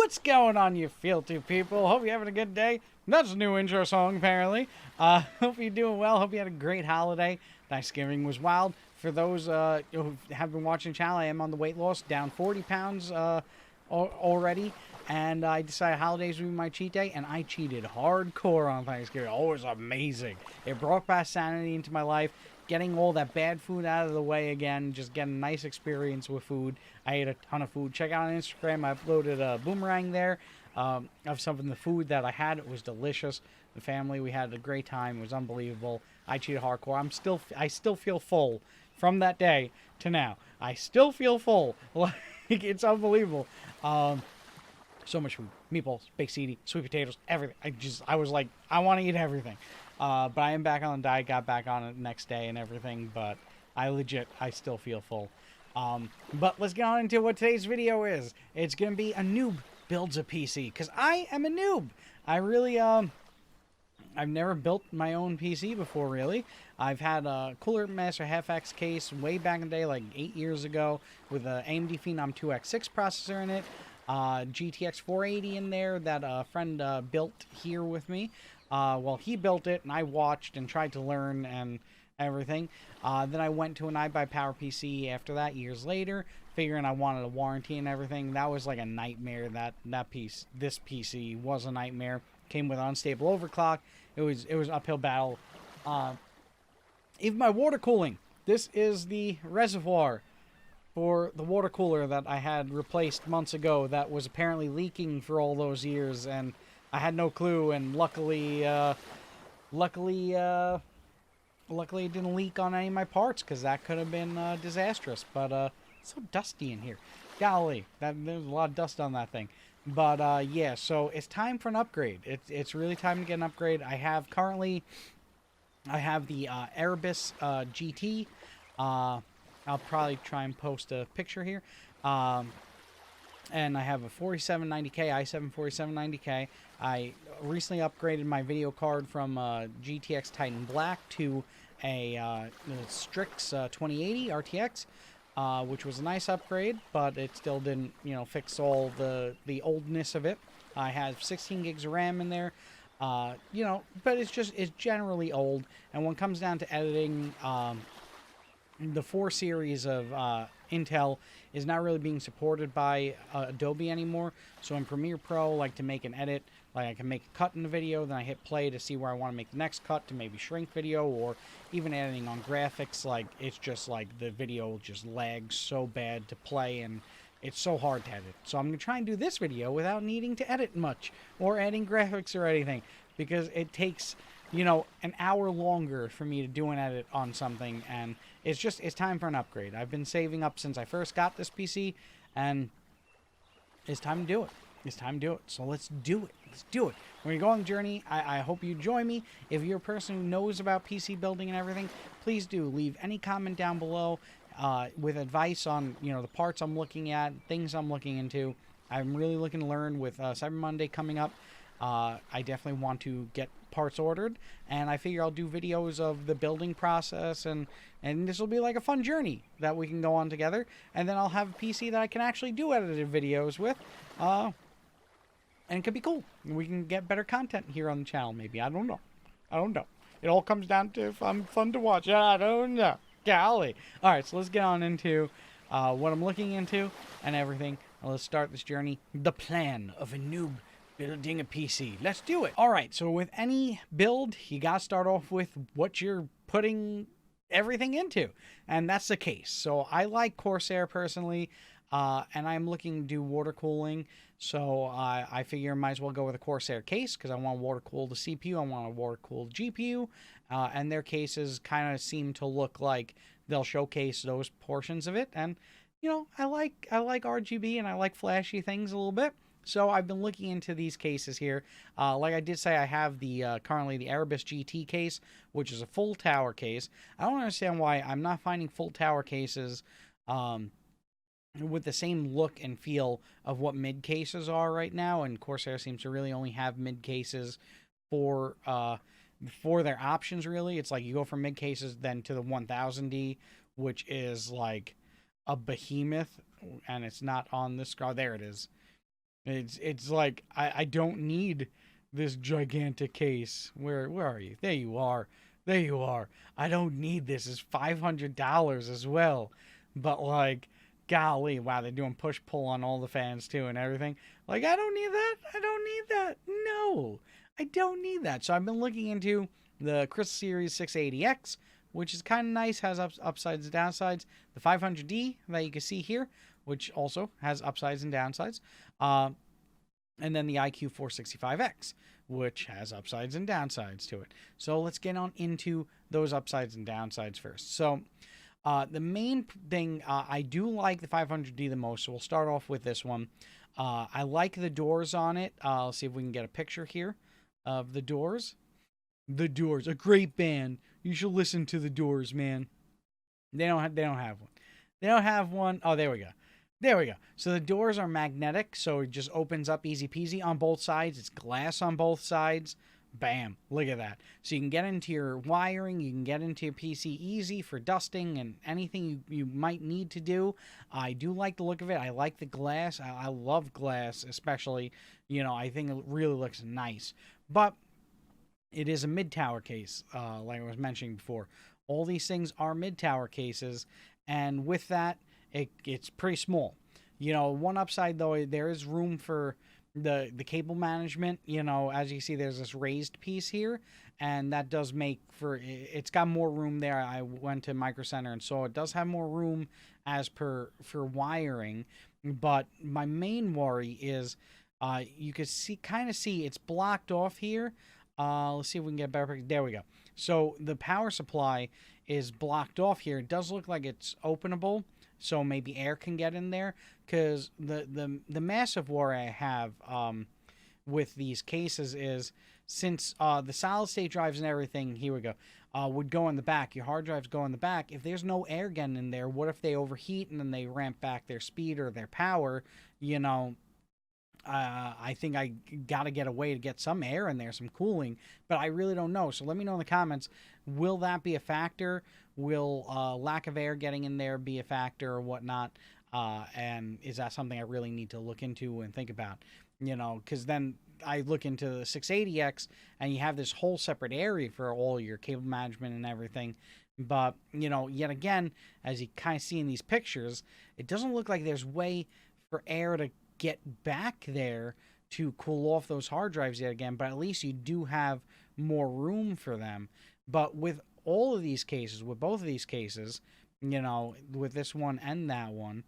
What's going on, you Fealty people? Hope you're having a good day. That's a new intro song, apparently. Hope you're doing well. Hope you had a great holiday. Thanksgiving was wild. For those who have been watching the channel, I am on the weight loss, down 40 pounds already. And I decided holidays would be my cheat day, and I cheated hardcore on Thanksgiving. Oh, it was amazing. It brought back sanity into my life, getting all that bad food out of the way again, just getting a nice experience with food. I ate a ton of food. Check out on Instagram. I uploaded a boomerang there of some of the food that I had. It was delicious. The family, we had a great time. It was unbelievable. I cheated hardcore. I still feel full from that day to now. I still feel full. Like, it's unbelievable. So much food. Meatballs, baked ziti, sweet potatoes, everything. I was like, I want to eat everything. But I am back on the diet, got back on it the next day and everything, but I still feel full. But let's get on into what today's video is. It's going to be a noob builds a PC, because I am a noob. I really, I've never built my own PC before, really. I've had a Cooler Master Half-X case way back in the day, like 8 years ago, with an AMD Phenom 2X6 processor in it. GTX 480 in there that a friend built here with me. Well, he built it, and I watched and tried to learn and everything. Then I went to an iBuyPower PC after that, years later, figuring I wanted a warranty and everything. That was like a nightmare. This PC was a nightmare. Came with unstable overclock. It was uphill battle. Even my water cooling. This is the reservoir for the water cooler that I had replaced months ago that was apparently leaking for all those years, and I had no clue, and luckily it didn't leak on any of my parts, because that could have been disastrous. But it's so dusty in here. Golly, there's a lot of dust on that thing. But yeah, so it's time for an upgrade. It's really time to get an upgrade. I have the Erebus GT. I'll probably try and post a picture here. And I have a 4790K, i7 4790K. I recently upgraded my video card from GTX Titan Black to a Strix 2080 RTX, which was a nice upgrade, but it still didn't, fix all the oldness of it. I have 16 gigs of RAM in there, but it's generally old. And when it comes down to editing, the 4 series of Intel is not really being supported by Adobe anymore. So in Premiere Pro, like to make an edit, like I can make a cut in the video, then I hit play to see where I want to make the next cut to maybe shrink video, or even editing on graphics. Like, it's just like the video just lags so bad to play, and it's so hard to edit. So I'm going to try and do this video without needing to edit much or adding graphics or anything, because it takes, an hour longer for me to do an edit on something, and it's time for an upgrade. I've been saving up since I first got this PC, and it's time to do it. It's time to do it. So let's do it. Let's do it. We're going to go on the journey. I hope you join me. If you're a person who knows about PC building and everything, please do leave any comment down below with advice on, the parts I'm looking at, things I'm looking into. I'm really looking to learn with Cyber Monday coming up. I definitely want to get parts ordered, and I figure I'll do videos of the building process, and this will be like a fun journey that we can go on together. And then I'll have a PC that I can actually do edited videos with, and it could be cool. We can get better content here on the channel, maybe. I don't know. It all comes down to if I'm fun to watch. I don't know. Golly. All right, so let's get on into what I'm looking into and everything. Let's start this journey. The plan of a noob building a PC. Let's do it. All right, so with any build, you got to start off with what you're putting everything into, and that's the case. So I like Corsair personally, and I'm looking to do water cooling, so I figure I might as well go with a Corsair case, because I want to water cool the CPU, I want to water cool the GPU, and their cases kind of seem to look like they'll showcase those portions of it. And I like RGB, and I like flashy things a little bit. So I've been looking into these cases here. Like I did say, I have currently the Erebus GT case, which is a full tower case. I don't understand why I'm not finding full tower cases with the same look and feel of what mid cases are right now. And Corsair seems to really only have mid cases for their options. Really, it's like you go from mid cases then to the 1000D, which is like a behemoth, and it's not on this card. There it is. It's like I don't need this gigantic case. Where are you? There you are. There you are. I don't need this. It's $500 as well. But like, golly, wow, they're doing push pull on all the fans too and everything. Like, I don't need that. I don't need that. No, I don't need that. So I've been looking into the Crystal Series 680X, which is kind of nice, has upsides and downsides. The 500D that you can see here, which also has upsides and downsides. Uh, and then the IQ 465X, which has upsides and downsides to it. So let's get on into those upsides and downsides first. So the main thing, I do like the 500D the most, so we'll start off with this one. I like the doors on it. Let's see if we can get a picture here of the Doors. The Doors, a great band. You should listen to the Doors, man. They don't have one. They don't have one. Oh, there we go. There we go. So the doors are magnetic, so it just opens up easy peasy on both sides. It's glass on both sides. Bam. Look at that. So you can get into your wiring, you can get into your PC easy for dusting and anything you might need to do. I do like the look of it. I like the glass. I love glass, especially. I think it really looks nice. But it is a mid-tower case, like I was mentioning before. All these things are mid-tower cases, and with that, it's pretty small. One upside, though, there is room for the cable management. As you see, there's this raised piece here, and that does make for, it's got more room there. I went to Micro Center and saw it does have more room as per for wiring, but my main worry is you can kind of see it's blocked off here. Let's see if we can get a better picture. There we go. So the power supply is blocked off here. It does look like it's openable, so maybe air can get in there. Because the massive worry I have with these cases is since the solid state drives and everything, here we go, would go in the back. Your hard drives go in the back. If there's no air getting in there, what if they overheat and then they ramp back their speed or their power? I think I got to get a way to get some air in there, some cooling, but I really don't know. So let me know in the comments, will that be a factor? Will lack of air getting in there be a factor or whatnot? And is that something I really need to look into and think about? Because then I look into the 680X and you have this whole separate area for all your cable management and everything. But, yet again, as you kind of see in these pictures, it doesn't look like there's way for air to get back there to cool off those hard drives yet again, but at least you do have more room for them. But with all of these cases, with both of these cases, with this one and that one,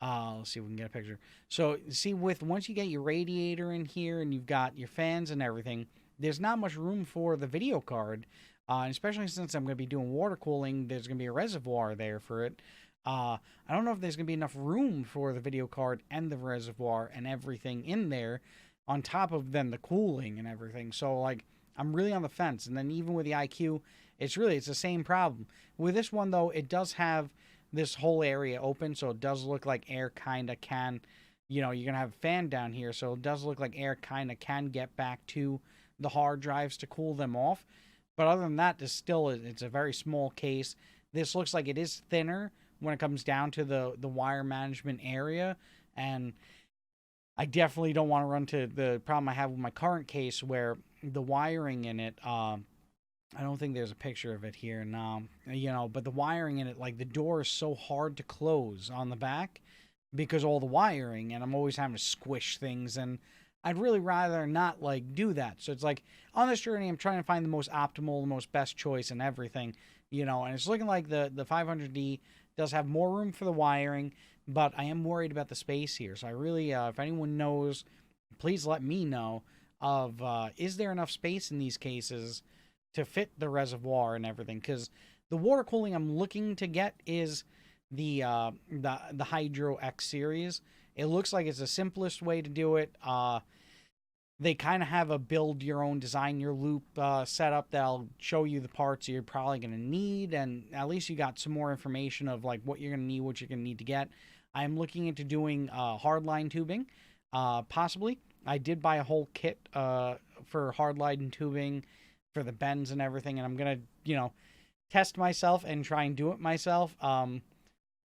let's see if we can get a picture. So see, once you get your radiator in here and you've got your fans and everything, there's not much room for the video card, especially since I'm going to be doing water cooling. There's going to be a reservoir there for it. I don't know if there's going to be enough room for the video card and the reservoir and everything in there on top of then the cooling and everything. So, like, I'm really on the fence. And then even with the IQ, it's the same problem. With this one, though, it does have this whole area open, so it does look like air kind of can, you're going to have a fan down here, so it does look like air kind of can get back to the hard drives to cool them off. But other than that, it's a very small case. This looks like it is thinner when it comes down to the wire management area, and I definitely don't want to run to the problem I have with my current case where the wiring in it, I don't think there's a picture of it here now, but the wiring in it, like the door is so hard to close on the back because all the wiring, and I'm always having to squish things, and I'd really rather not do that. So it's like on this journey, I'm trying to find the most optimal, the most best choice and everything, and it's looking like the 500D does have more room for the wiring, but I am worried about the space here. So I really, if anyone knows, please let me know of, is there enough space in these cases to fit the reservoir and everything? Because the water cooling I'm looking to get is the Hydro X series. It looks like it's the simplest way to do it. They kind of have a build your own, design your loop setup that'll show you the parts you're probably going to need, and at least you got some more information of like what you're going to need, what you're going to need to get. I'm looking into doing hardline tubing, possibly. I did buy a whole kit for hardline tubing for the bends and everything, and I'm going to, test myself and try and do it myself.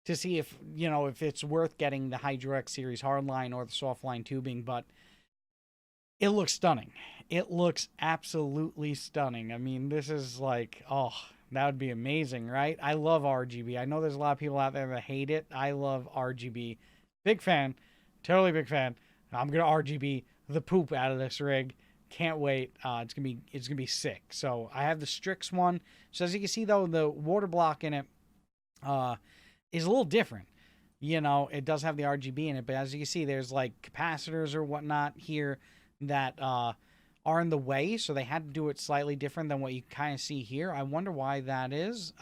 to see if, you know, if it's worth getting the Hydro X series hardline or the softline tubing, but it looks stunning. It looks absolutely stunning. I mean, this is like, oh, that would be amazing, right? I love RGB. I know there's a lot of people out there that hate it. I love RGB. Big fan. Totally big fan. I'm gonna RGB the poop out of this rig. Can't wait. It's gonna be sick. So I have the Strix one. So as you can see though, the water block in it is a little different. You know, it does have the RGB in it, but as you can see, there's like capacitors or whatnot here that are in the way, so they had to do it slightly different than what you kind of see here. I wonder why that is,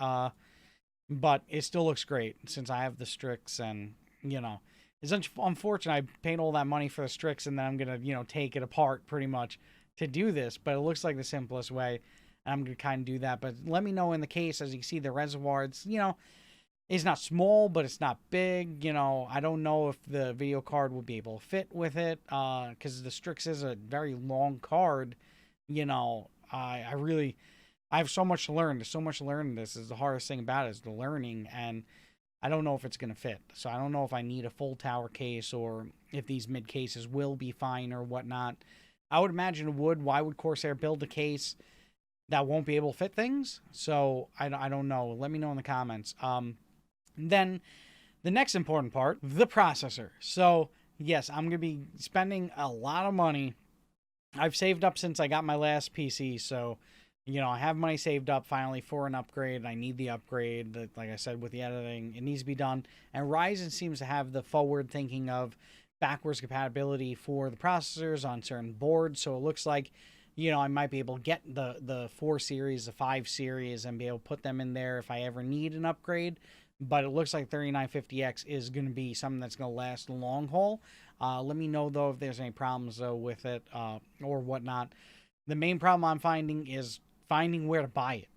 but it still looks great since I have the Strix, and, you know, it's unfortunate I paid all that money for the Strix, and then I'm going to, you know, take it apart pretty much to do this, but it looks like the simplest way, and I'm going to kind of do that. But let me know in the case, as you can see, the reservoir, it's, you know, it's not small, but it's not big. You know, I don't know if the video card will be able to fit with it, because the Strix is a very long card. You know, I have so much to learn. There's so much to learn. This is the hardest thing about it, is the learning, and I don't know if it's going to fit. So I don't know if I need a full tower case or if these mid cases will be fine or whatnot. I would imagine it would. Why would Corsair build a case that won't be able to fit things? So I don't know. Let me know in the comments. Then the next important part, the processor. So yes, I'm going to be spending a lot of money. I've saved up since I got my last PC. So, you know, I have money saved up finally for an upgrade. I need the upgrade. Like I said, with the editing, it needs to be done. And Ryzen seems to have the forward thinking of backwards compatibility for the processors on certain boards. So it looks like, you know, I might be able to get the 4 series, the 5 series, and be able to put them in there if I ever need an upgrade. But it looks like 3950X is going to be something that's going to last the long haul. Let me know, though, if there's any problems, though, with it or whatnot. The main problem I'm finding is finding where to buy it.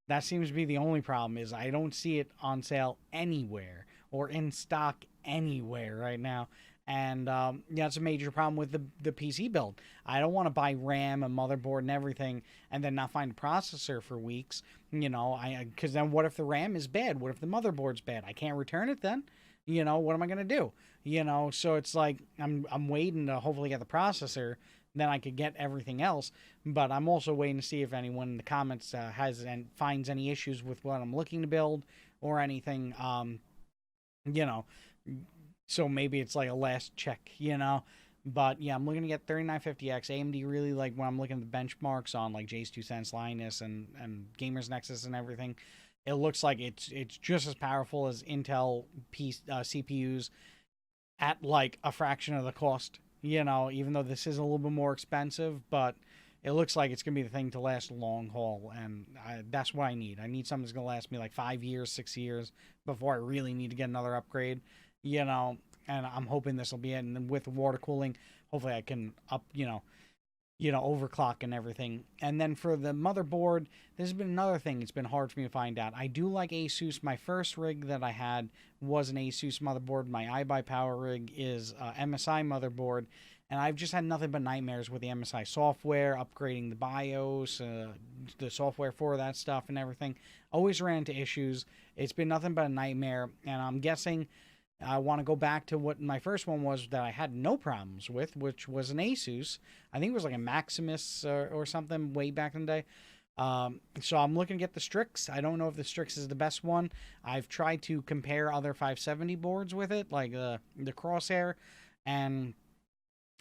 That seems to be the only problem, is I don't see it on sale anywhere or in stock anywhere right now. And yeah, it's a major problem with the PC build. I don't want to buy RAM and motherboard and everything and then not find a processor for weeks. You know, because then what if the RAM is bad? What if the motherboard's bad? I can't return it then. You know, what am I gonna do? You know, so it's like I'm waiting to hopefully get the processor, then I could get everything else. But I'm also waiting to see if anyone in the comments has and finds any issues with what I'm looking to build or anything. You know. So maybe it's like a last check, you know. But yeah, I'm looking to get 3950X. AMD really, like, when I'm looking at the benchmarks on like J's 2 cents, Linus, and Gamers Nexus and everything, it looks like it's just as powerful as Intel CPUs at like a fraction of the cost. You know, even though this is a little bit more expensive, but it looks like it's gonna be the thing to last a long haul, and that's what I need. I need something that's gonna last me like 5 years, 6 years before I really need to get another upgrade. You know, and I'm hoping this will be it. And then with water cooling, hopefully I can overclock and everything. And then for the motherboard, this has been another thing. It's been hard for me to find out. I do like Asus. My first rig that I had was an Asus motherboard. My iBuyPower rig is MSI motherboard. And I've just had nothing but nightmares with the MSI software, upgrading the BIOS, the software for that stuff and everything. Always ran into issues. It's been nothing but a nightmare. And I'm guessing I want to go back to what my first one was that I had no problems with, which was an Asus. I think it was like a Maximus or something way back in the day. So I'm looking to get the Strix. I don't know if the Strix is the best one. I've tried to compare other 570 boards with it, like the Crosshair, and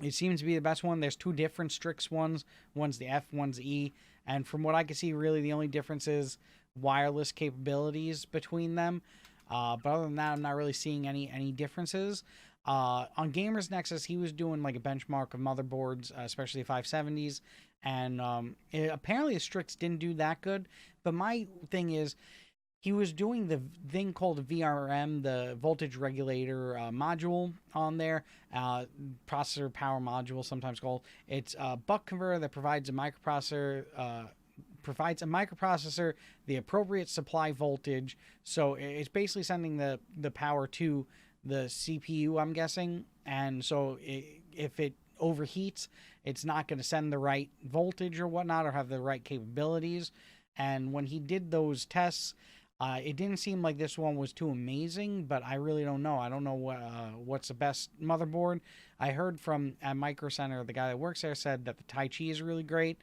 it seems to be the best one. There's 2 different Strix ones. One's the F, one's the E. And from what I can see, really the only difference is wireless capabilities between them. But other than that, I'm not really seeing any differences. On Gamers Nexus, he was doing like a benchmark of motherboards, especially 570s, and apparently the Strix didn't do that good. But my thing is, he was doing the thing called the VRM, the voltage regulator module on there, processor power module, sometimes called. It's a buck converter that provides a microprocessor the appropriate supply voltage. So it's basically sending the power to the CPU, I'm guessing. And so if it overheats, it's not going to send the right voltage or whatnot, or have the right capabilities. And when he did those tests, It didn't seem like this one was too amazing, but I really don't know. I don't know what's the best motherboard. I heard from at Micro Center, the guy that works there said that the Tai Chi is really great,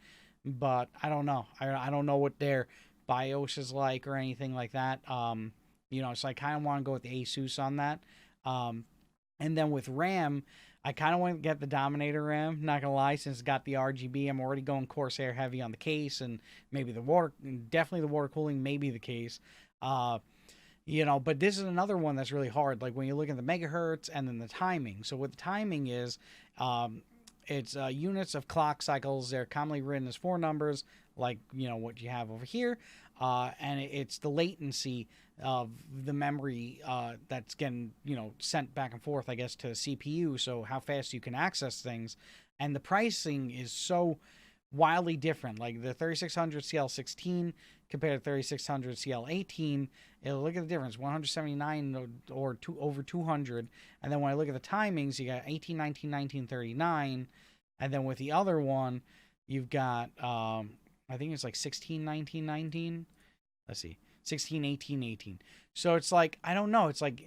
but I don't know. I don't know what their BIOS is like or anything like that. So I kind of want to go with the Asus on that. Um, and then with RAM, I kind of want to get the Dominator RAM. Not gonna lie, since it's got the RGB, I'm already going Corsair heavy on the case, and maybe the water, definitely the water cooling, maybe the case. Uh, but this is another one that's really hard. Like when you look at the megahertz and then the timing. So what the timing is, um, it's units of clock cycles. They're commonly written as four numbers, like what you have over here, and it's the latency of the memory that's getting sent back and forth, I guess, to the CPU. So how fast you can access things, and the pricing is so wildly different. Like the 3600 CL16 compared to 3600 CL18, look at the difference: 179 or over 200. And then when I look at the timings, you got 18, 19, 19, 39. And then with the other one, you've got, I think it's like 16, 19, 19. Let's see, 16, 18, 18. So it's like, I don't know. It's like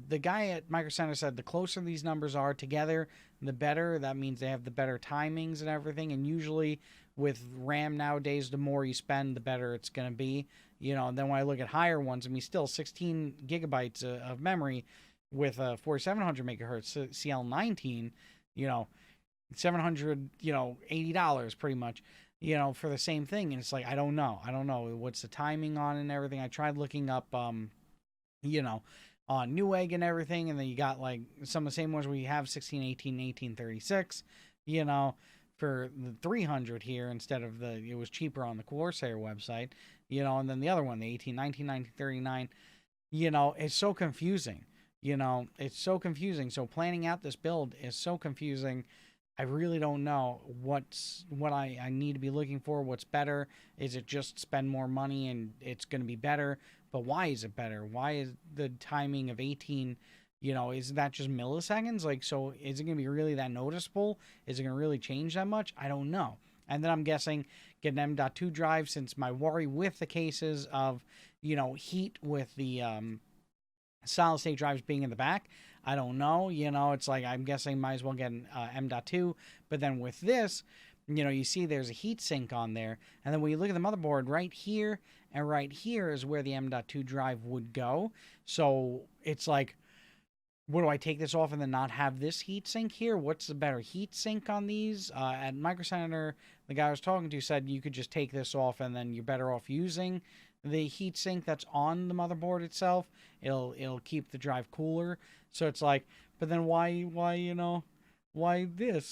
the guy at Micro Center said the closer these numbers are together, the better. That means they have the better timings and everything. And usually with RAM nowadays, the more you spend, the better it's going to be. And then when I look at higher ones, I mean, still 16 gigabytes of memory with a 4700 megahertz CL19, $700, $80 pretty much, for the same thing. And it's like, I don't know what's the timing on and everything. I tried looking up, on Newegg and everything. And then you got like some of the same ones where you have 16, 18, 18, 36, for the 300 here instead of it was cheaper on the Corsair website, and then the other one, the 18, 19, 19, 39, it's so confusing, it's so confusing. So planning out this build is so confusing. I really don't know what I need to be looking for. What's better? Is it just spend more money and it's going to be better? But why is it better? Why is the timing of 18, is that just milliseconds? Like, so is it going to be really that noticeable? Is it going to really change that much? I don't know. And then I'm guessing get an M.2 drive, since my worry with the cases of, heat with the solid state drives being in the back. I don't know, it's like, I'm guessing might as well get an M.2, but then with this, you see there's a heat sink on there, and then when you look at the motherboard right here and right here is where the M.2 drive would go. So it's like, what do I take this off and then not have this heat sink here? What's the better heat sink on these? At Micro Center, the guy I was talking to said you could just take this off and then you're better off using the heat sink that's on the motherboard itself. It'll keep the drive cooler. So it's like, but then why this,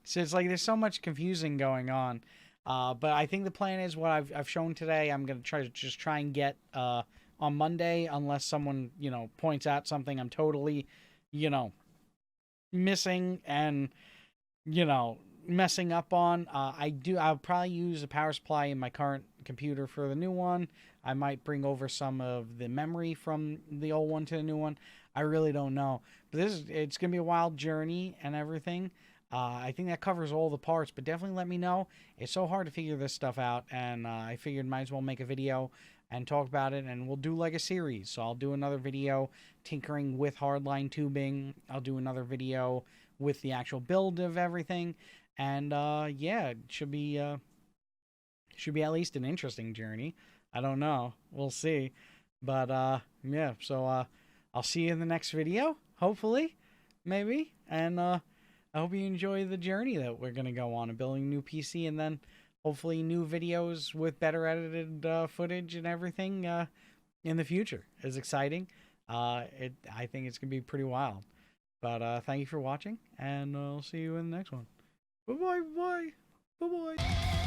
So it's like there's so much confusing going on. But I think the plan is what I've shown today. I'm gonna try and get on Monday, unless someone points out something I'm totally missing and messing up on. I'll probably use a power supply in my current computer for the new one. I might bring over some of the memory from the old one to the new one. I really don't know, but it's gonna be a wild journey and everything. I think that covers all the parts, but definitely let me know. It's so hard to figure this stuff out, and I figured might as well make a video and talk about it, and we'll do like a series. So I'll do another video tinkering with hardline tubing. I'll do another video with the actual build of everything, and yeah, it should be at least an interesting journey. I don't know, we'll see, but yeah. So I'll see you in the next video, hopefully, maybe, and I hope you enjoy the journey that we're gonna go on of building a new PC, and then hopefully new videos with better edited footage and everything in the future. It's exciting. I think it's gonna be pretty wild. But thank you for watching, and I'll see you in the next one. Bye bye. Bye bye.